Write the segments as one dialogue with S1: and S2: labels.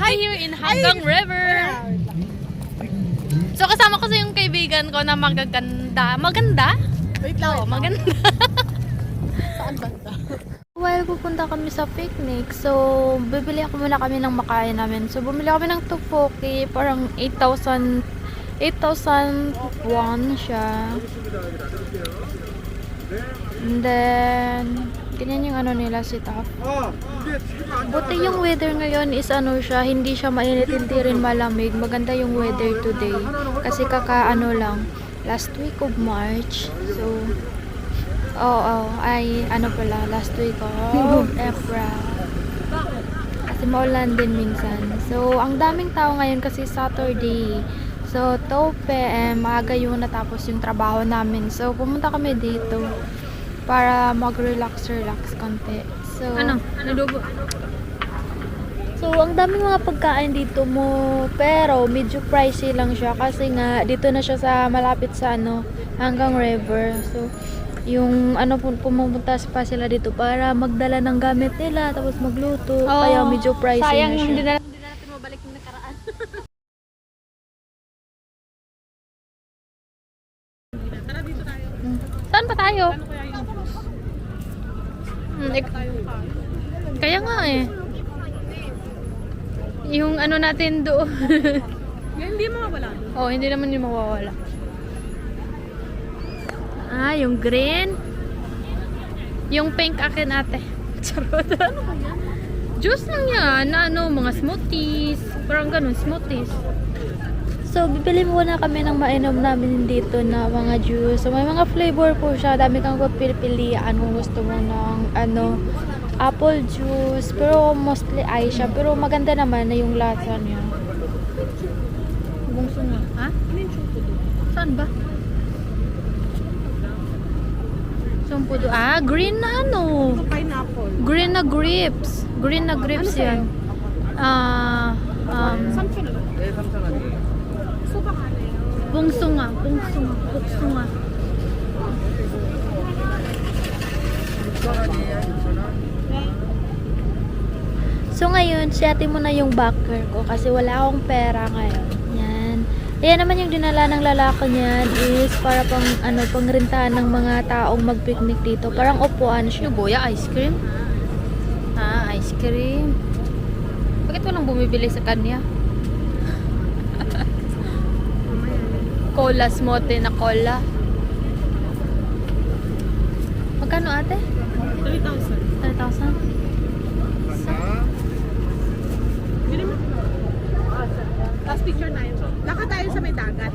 S1: Hi here in Hanggang River. So kasama ko sa yung kaibigan ko na magaganda. Maganda?
S2: Wait lang.
S1: Oo, maganda.
S2: Saan banda?
S1: While pupunta kami sa picnic, so bibili ako muna kami ng makain namin. So bumili kami ng tteokbokki, parang 8,000 won siya. And then ganyan yung ano nila setup. Buti yung weather ngayon is ano siya, hindi siya mainit, hindi rin malamig. Maganda yung weather today. Kasi kaka-ano lang, last week of March. So, ay ano pala, last week of April. Kasi maulan din minsan. So, ang daming tao ngayon kasi Saturday. So, 2 PM, maaga yung natapos yung trabaho namin. So, pumunta kami dito para mag-relax konti. So,
S2: Ano dugo?
S1: So, ang daming mga pagkain dito mo, pero medyo pricey lang siya kasi nga dito na siya sa malapit sa ano, Hanggang River. So, yung ano pumunta pa sila dito para magdala ng gamit nila tapos magluto. Kaya medyo pricey
S2: sayang
S1: na siya.
S2: hindi natin mabalik yung nakaraan. Tara dito tayo.
S1: Saan pa tayo?
S2: Ano kaya yung
S1: Kaya nga eh. Yung ano natin doon.
S2: hindi mawawala doon.
S1: Oh, hindi naman yung mawawala. Yung green. Yung pink akin ate. Charot.
S2: Ano kaya?
S1: Juice lang yan. Na ano, mga smoothies. Parang ganun, smoothies. So, bibili muna kami ng mainom namin dito na mga juice. So, may mga flavor po siya. Dami kang pipilian kung gusto mo ng ano, apple juice. Pero mostly ice siya. Pero maganda naman na yung lasa niya. Bungso nga. Ha?
S2: Ano yung chungkudo?
S1: Saan ba? Sumpudo. Green na ano.
S2: Ito pineapple.
S1: Green na grapes. Green na grapes
S2: Ano
S1: yan.
S2: Samsung. Suka ka na yun.
S1: Bungso nga. Bungso nga. So ngayon, siyati mo na yung backer ko kasi wala akong pera ngayon. Yan. Ayan naman yung dinala ng lalaki niyan is para pang ano, pangrentahan ng mga taong mag-picnic dito. Parang upuan siya. Yung boya, ice cream? Ice cream. Bakit walang bumibili sa kanya? Cola, smoothie na cola. Magkano ate?
S2: 3,000.
S1: 3,000?
S2: Last picture na yun. Lakad tayo sa may dagat.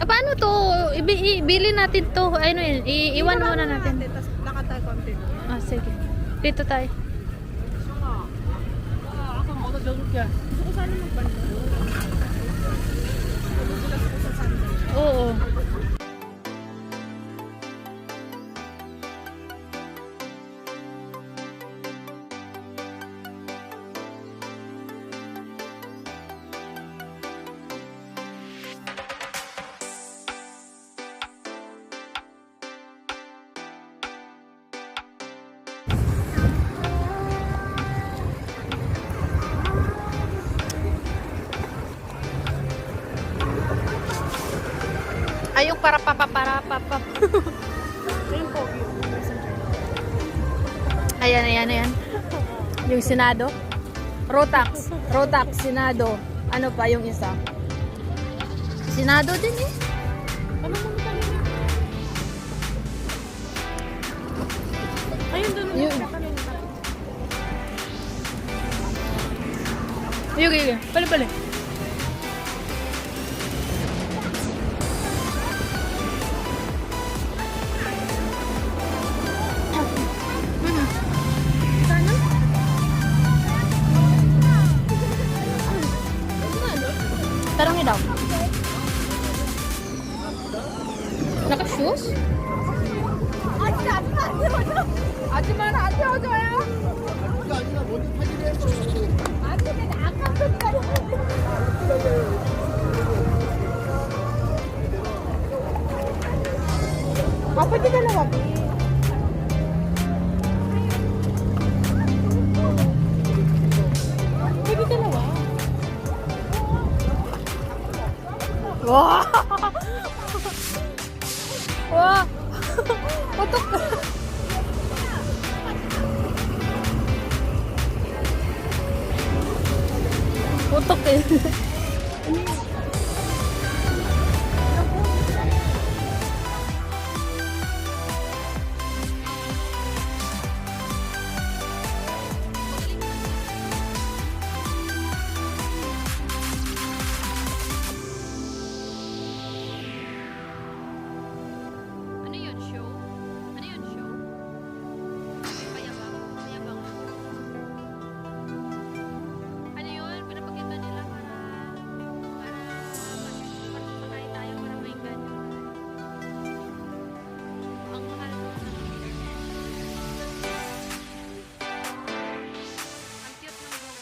S1: Paano to? Ibili natin to. Ano yun? Iwan muna natin.
S2: Tapos lakad tayo konti.
S1: Sige. Dito tayo.
S2: Ako mo, gusto ko sana magbanda. Magugulas ko sa Sunday.
S1: Oo. Yung para papa.
S2: Ayun po.
S1: Ayan. Yung Senado. Rotax, Senado. Ano pa yung isa? Senado din eh.
S2: Ano mo kanina? Ayun doon.
S1: Yun. Yung. Balik. Tarong niyo daw. Naka-shoes?
S2: Pwede dalawa. Pwede
S1: Wow! Wow! Putok! Putok eh. Ano yun, show? Ano yun, show? Payabang? Payabang? Ano yun? Pinapakita nila para magpapakay tayo para may ganyan. Ang mahal mo ng internet. Ang cute ng buhok.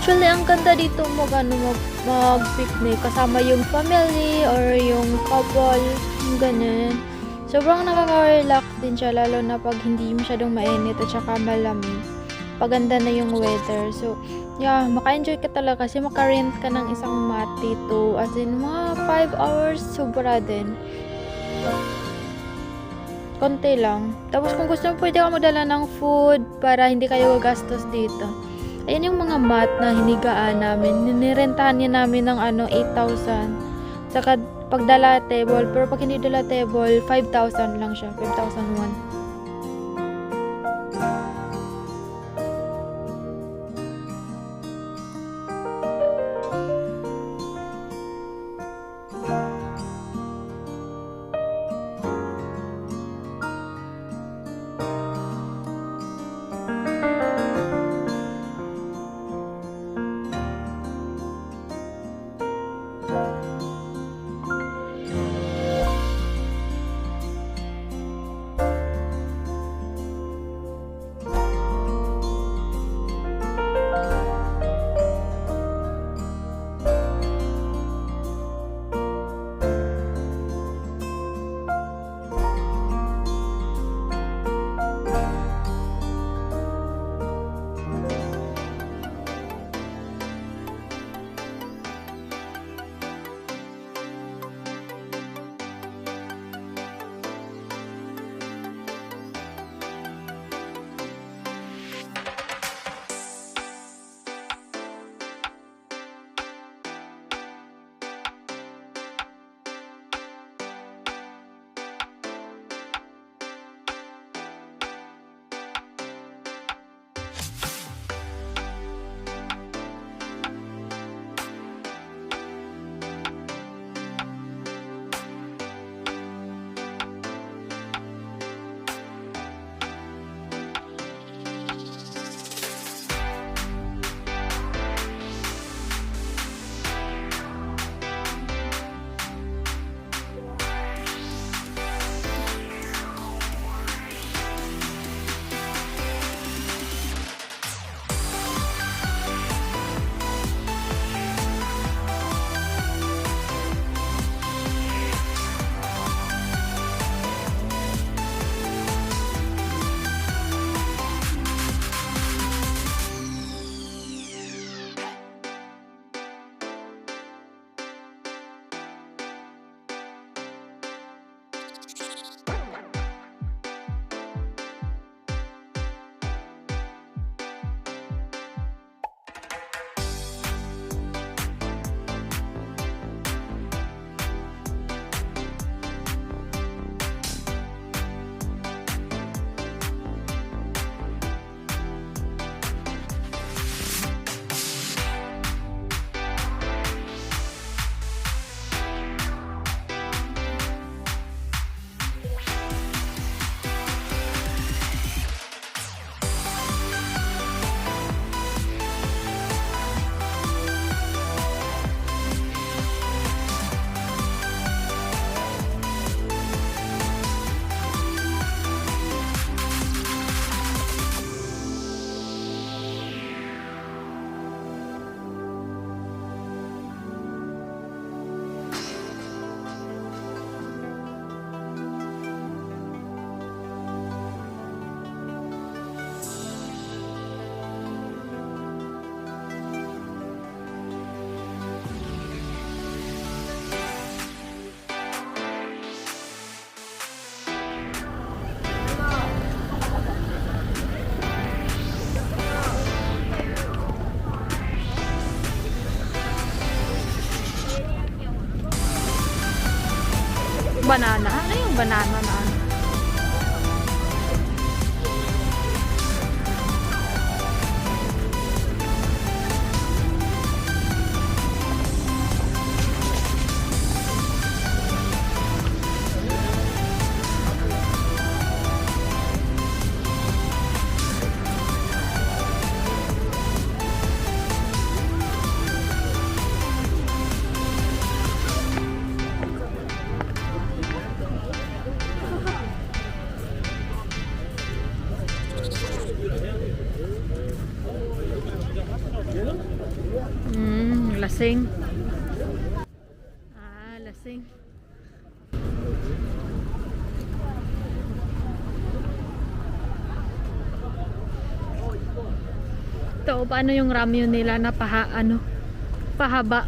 S1: Actually, ang ganda dito mag-picnic kasama yung family or yung couple, yung ganyan. Sobrang nakaka-relax din siya lalo na pag hindi masyadong mainit at saka malamig. Paganda na yung weather. So, yeah, maka-enjoy ka talaga kasi maka-rent ka ng isang mat dito. As in, mga 5 hours, sobra din. Konti lang. Tapos kung gusto mo, pwede ka magdala ng food para hindi kayo gagastos dito. Ayan yung mga mat na hinigaan namin. Nirentahan niya namin ng 8,000. Saka pagdala table. Pero pag hindi dala table, 5,000 lang siya. 5,001.
S3: banana. Ano yung banana na ano? Lasing. Lasing. Ito, paano yung ramyun nila na pahaba?